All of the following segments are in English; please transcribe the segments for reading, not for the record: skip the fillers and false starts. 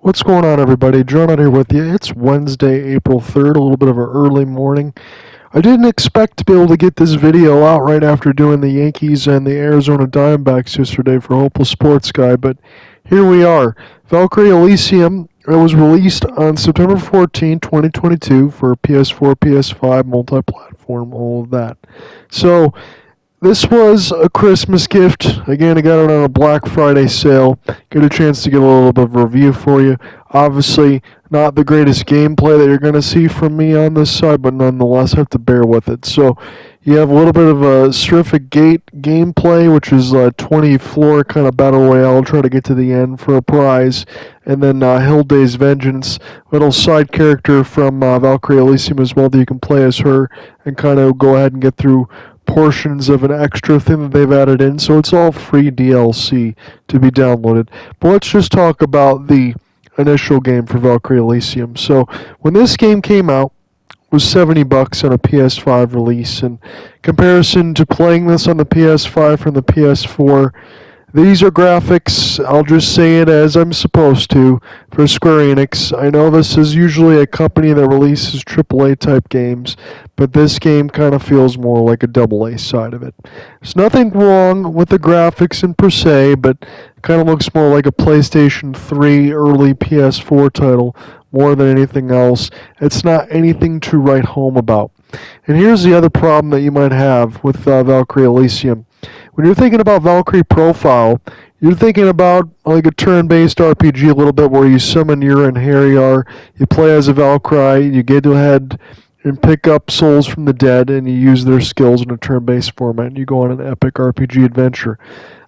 What's going on, everybody? John out here with you. It's Wednesday, April 3rd, a little bit of an early morning. I didn't expect to be able to get this video out right after doing the Yankees and the Arizona Diamondbacks yesterday for Hopeless Sports Guy, but here we are. Valkyrie Elysium was released on September 14, 2022 for PS4, PS5, multi-platform, all of that. So, this was a Christmas gift. Again, I got it on a Black Friday sale. Get a chance to get a little bit of a review for you. Obviously, not the greatest gameplay that you're going to see from me on this side, but nonetheless, have to bear with it. So, you have a little bit of a Terrific Gate gameplay, which is a 20-floor kind of battle royale. Try to get to the end for a prize. And then Hill Day's Vengeance, little side character from Valkyrie Elysium as well that you can play as her and kind of go ahead and get through portions of an extra thing that they've added in, so it's all free DLC to be downloaded. But let's just talk about the initial game for Valkyrie Elysium. So when this game came out, it was $70 on a PS5 release. In comparison to playing this on the PS5 from the PS4, these are graphics, I'll just say it as I'm supposed to, for Square Enix. I know this is usually a company that releases AAA type games, but this game kind of feels more like a AA side of it. There's nothing wrong with the graphics in per se, but it kind of looks more like a PlayStation 3 early PS4 title more than anything else. It's not anything to write home about. And here's the other problem that you might have with Valkyrie Elysium. When you're thinking about Valkyrie Profile, you're thinking about like a turn-based RPG a little bit where you summon Ur and Harryar, you play as a Valkyrie, you get ahead and pick up souls from the dead, and you use their skills in a turn-based format, and you go on an epic RPG adventure.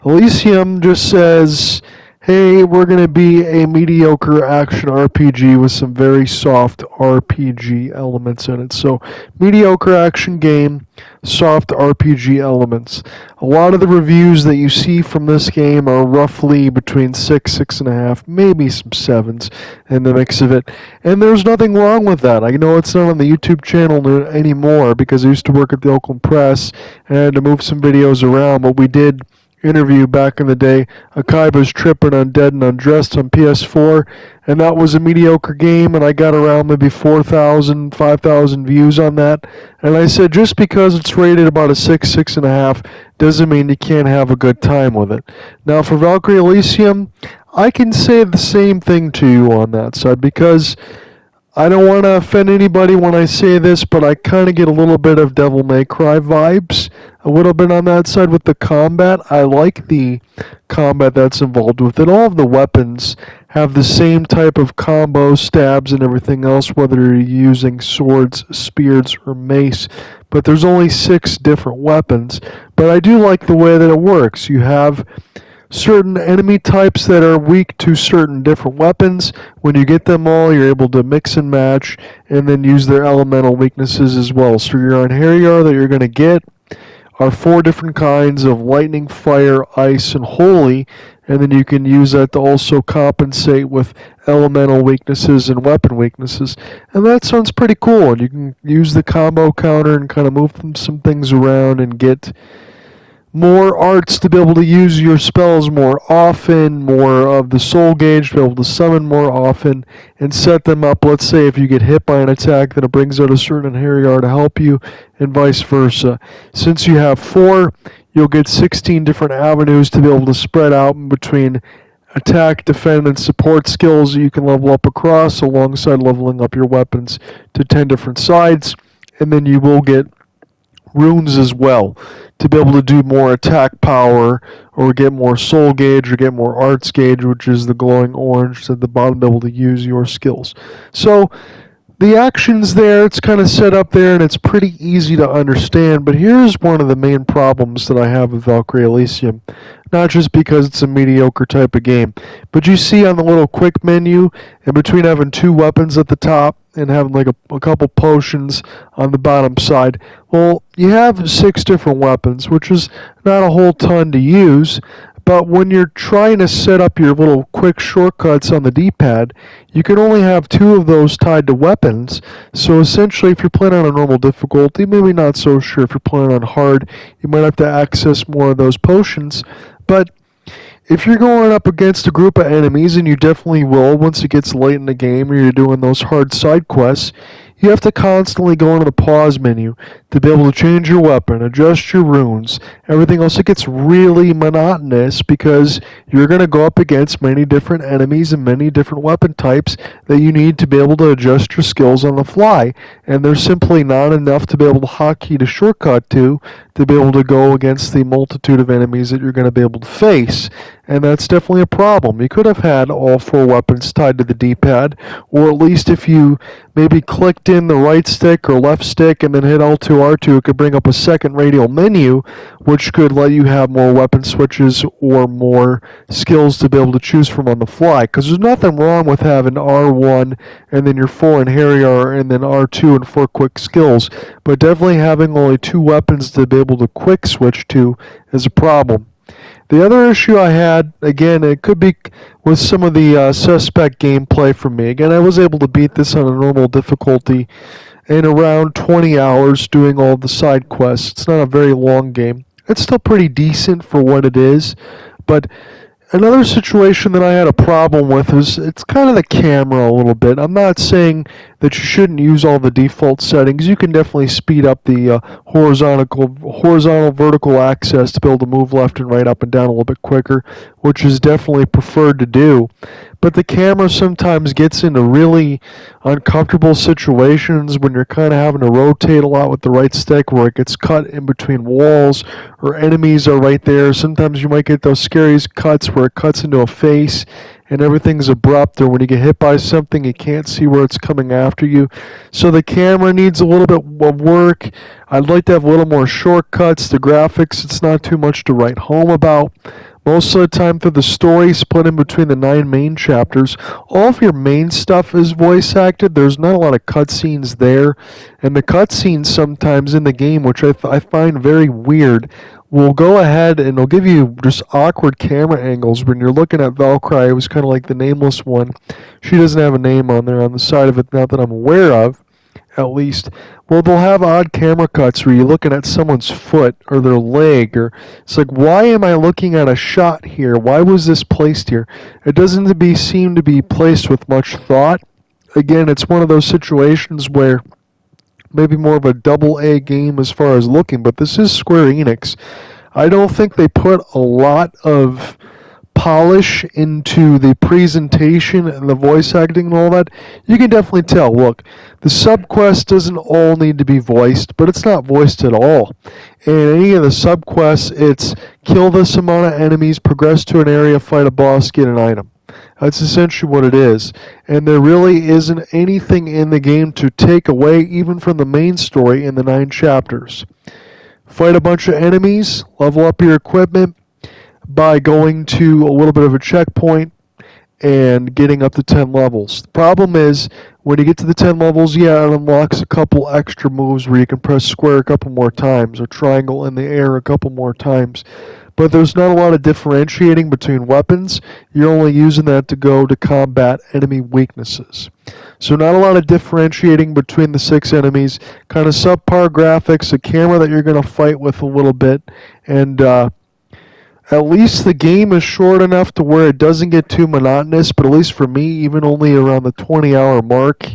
Elysium just says, hey, we're going to be a mediocre action RPG with some very soft RPG elements in it. So, mediocre action game, soft RPG elements. A lot of the reviews that you see from this game are roughly between 6, 6.5, maybe some 7s in the mix of it. And there's nothing wrong with that. I know it's not on the YouTube channel anymore because I used to work at the Oakland Press and I had to move some videos around, but we did interview back in the day, Akaiba's Trippin' Undead and Undressed on PS4, and that was a mediocre game, and I got around maybe 4,000, 5,000 views on that, and I said just because it's rated about a 6, 6.5 doesn't mean you can't have a good time with it. Now for Valkyrie Elysium, I can say the same thing to you on that side, because I don't want to offend anybody when I say this, but I kind of get a little bit of Devil May Cry vibes, a little bit on that side with the combat. I like the combat that's involved with it. All of the weapons have the same type of combo, stabs, and everything else, whether you're using swords, spears, or mace. But there's only 6 different weapons. But I do like the way that it works. You have certain enemy types that are weak to certain different weapons. When you get them all, you're able to mix and match and then use their elemental weaknesses as well. So your Harryar that you're going to get are 4 different kinds of lightning, fire, ice, and holy, and then you can use that to also compensate with elemental weaknesses and weapon weaknesses. And that sounds pretty cool. And you can use the combo counter and kind of move some things around and get more arts to be able to use your spells more often, more of the soul gauge to be able to summon more often, and set them up. Let's say if you get hit by an attack, then it brings out a certain Harryar to help you, and vice versa. Since you have 4, you'll get 16 different avenues to be able to spread out in between attack, defend, and support skills that you can level up across, alongside leveling up your weapons to 10 different sides, and then you will get runes as well to be able to do more attack power or get more soul gauge or get more arts gauge, which is the glowing orange at the bottom, to be able to use your skills. So the action's there, it's kind of set up there, and it's pretty easy to understand, but here's one of the main problems that I have with Valkyrie Elysium. Not just because it's a mediocre type of game, but you see on the little quick menu, in between having 2 weapons at the top and having like a couple potions on the bottom side, well, you have 6 different weapons, which is not a whole ton to use. But when you're trying to set up your little quick shortcuts on the D-pad, you can only have 2 of those tied to weapons. So essentially, if you're playing on a normal difficulty, maybe not so sure if you're playing on hard, you might have to access more of those potions. But if you're going up against a group of enemies, and you definitely will once it gets late in the game or you're doing those hard side quests, you have to constantly go into the pause menu to be able to change your weapon, adjust your runes, everything else. It gets really monotonous because you're going to go up against many different enemies and many different weapon types that you need to be able to adjust your skills on the fly. And there's simply not enough to be able to hotkey to shortcut to be able to go against the multitude of enemies that you're going to be able to face. And that's definitely a problem. You could have had all 4 weapons tied to the D-pad, or at least if you maybe clicked in the right stick or left stick and then hit L2, R2, it could bring up a second radial menu, which could let you have more weapon switches or more skills to be able to choose from on the fly. Because there's nothing wrong with having R1 and then your 4 and Harrier and then R2 and 4 quick skills, but definitely having only 2 weapons to be able to quick switch to is a problem. The other issue I had, again, it could be with some of the suspect gameplay for me. Again, I was able to beat this on a normal difficulty in around 20 hours doing all the side quests. It's not a very long game. It's still pretty decent for what it is, but another situation that I had a problem with is it's kind of the camera a little bit. I'm not saying that you shouldn't use all the default settings. You can definitely speed up the horizontal, vertical access to be able to move left and right, up and down a little bit quicker, which is definitely preferred to do. But the camera sometimes gets into really uncomfortable situations when you're kind of having to rotate a lot with the right stick, where it gets cut in between walls or enemies are right there. Sometimes you might get those scary cuts where it cuts into a face and everything's abrupt, or when you get hit by something you can't see where it's coming after you. So the camera needs a little bit of work. I'd like to have a little more shortcuts. The graphics, it's not too much to write home about. Most of the time through the story, split in between the 9 main chapters, all of your main stuff is voice acted. There's not a lot of cutscenes there, and the cutscenes sometimes in the game, which I find very weird, will go ahead and they'll give you just awkward camera angles. When you're looking at Valkyrie, it was kind of like the nameless one. She doesn't have a name on there on the side of it, not that I'm aware of, at least. Well, they'll have odd camera cuts where you're looking at someone's foot or their leg, or it's like, why am I looking at a shot here? Why was this placed here? It doesn't seem to be placed with much thought. Again, it's one of those situations where maybe more of a double-A game as far as looking, but this is Square Enix. I don't think they put a lot of polish into the presentation and the voice acting and all that. You can definitely tell, look, the subquest doesn't all need to be voiced, but it's not voiced at all. In any of the subquests, it's kill this amount of enemies, progress to an area, fight a boss, get an item. That's essentially what it is. And there really isn't anything in the game to take away, even from the main story in the 9 chapters. Fight a bunch of enemies, level up your equipment by going to a little bit of a checkpoint and getting up to 10 levels. The problem is, when you get to the 10 levels, yeah, it unlocks a couple extra moves where you can press square a couple more times or triangle in the air a couple more times. But there's not a lot of differentiating between weapons. You're only using that to go to combat enemy weaknesses. So not a lot of differentiating between the 6 enemies. Kind of subpar graphics, a camera that you're going to fight with a little bit, and at least the game is short enough to where it doesn't get too monotonous, but at least for me, even only around the 20-hour mark,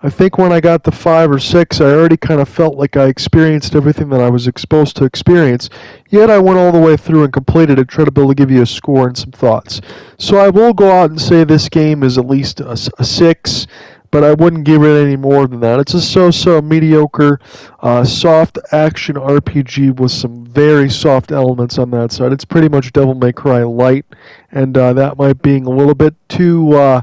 I think when I got to 5 or 6, I already kind of felt like I experienced everything that I was supposed to experience. Yet I went all the way through and completed it, trying to be able to give you a score and some thoughts. So I will go out and say this game is at least a 6, but I wouldn't give it any more than that. It's a so-so mediocre, soft action RPG with some very soft elements on that side. It's pretty much Devil May Cry light, and that might be a little bit too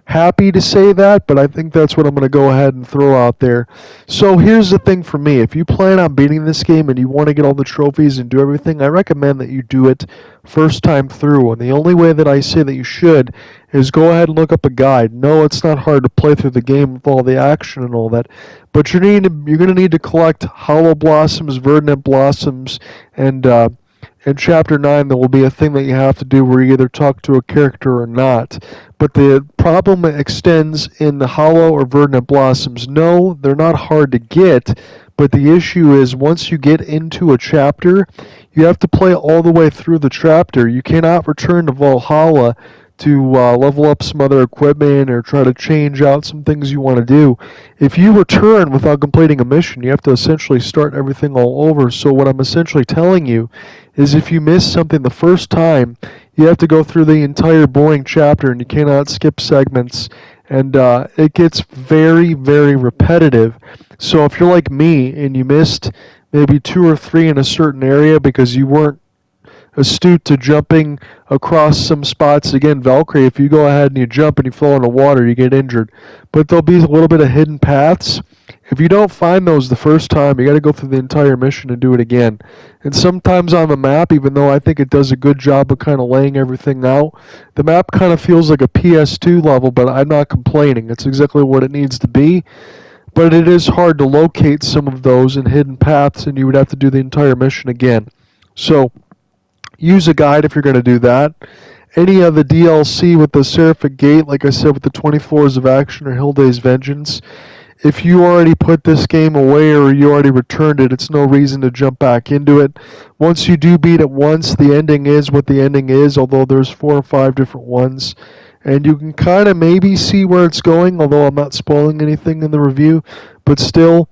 happy to say that, but I think that's what I'm going to go ahead and throw out there. So here's the thing for me. If you plan on beating this game and you want to get all the trophies and do everything, I recommend that you do it first time through. And the only way that I say that you should is go ahead and look up a guide. No, it's not hard to play through the game with all the action and all that, but you're going to need to collect Hollow Blossoms, Verdant Blossoms, and in Chapter 9, there will be a thing that you have to do where you either talk to a character or not. But the problem extends in the Hollow or Verdant Blossoms. No, they're not hard to get, But the issue is once you get into a chapter, you have to play all the way through the chapter. You cannot return to Valhalla to level up some other equipment or try to change out some things you want to do. If you return without completing a mission, you have to essentially start everything all over. So what I'm essentially telling you is if you miss something the first time, you have to go through the entire boring chapter and you cannot skip segments. And it gets very, very repetitive. So if you're like me and you missed maybe 2 or 3 in a certain area because you weren't astute to jumping across some spots. Again, Valkyrie, if you go ahead and you jump and you fall into water, you get injured. But there'll be a little bit of hidden paths. If you don't find those the first time, you got to go through the entire mission and do it again. And sometimes on the map, even though I think it does a good job of kind of laying everything out, the map kind of feels like a PS2 level, but I'm not complaining. It's exactly what it needs to be. But it is hard to locate some of those in hidden paths, and you would have to do the entire mission again. So use a guide if you're going to do that. Any of the DLC with the Seraphic Gate, like I said, with the 20 Floors of Action or Hilde's Vengeance, if you already put this game away or you already returned it, it's no reason to jump back into it. Once you do beat it once, the ending is what the ending is, although there's 4 or 5 different ones. And you can kind of maybe see where it's going, although I'm not spoiling anything in the review. But still,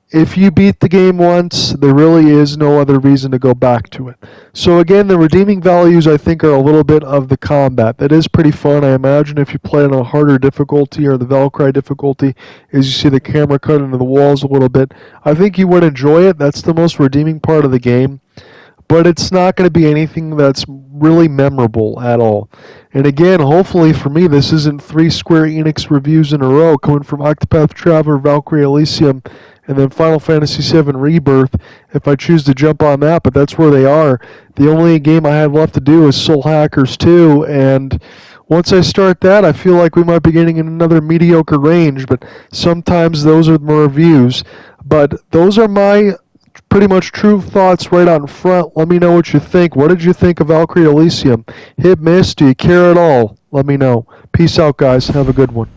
if you beat the game once, there really is no other reason to go back to it. So again, the redeeming values I think are a little bit of the combat. That is pretty fun. I imagine if you play on a harder difficulty or the Valkyrie difficulty, as you see the camera cut into the walls a little bit, I think you would enjoy it. That's the most redeeming part of the game. But it's not going to be anything that's really memorable at all. And again, hopefully for me, this isn't 3 Square Enix reviews in a row coming from Octopath Traveler, Valkyrie Elysium, and then Final Fantasy VII Rebirth if I choose to jump on that, but that's where they are. The only game I have left to do is Soul Hackers 2, and once I start that, I feel like we might be getting in another mediocre range, but sometimes those are my reviews. But those are my pretty much true thoughts right out in front. Let me know what you think. What did you think of Valkyrie Elysium? Hit, miss, do you care at all? Let me know. Peace out, guys. Have a good one.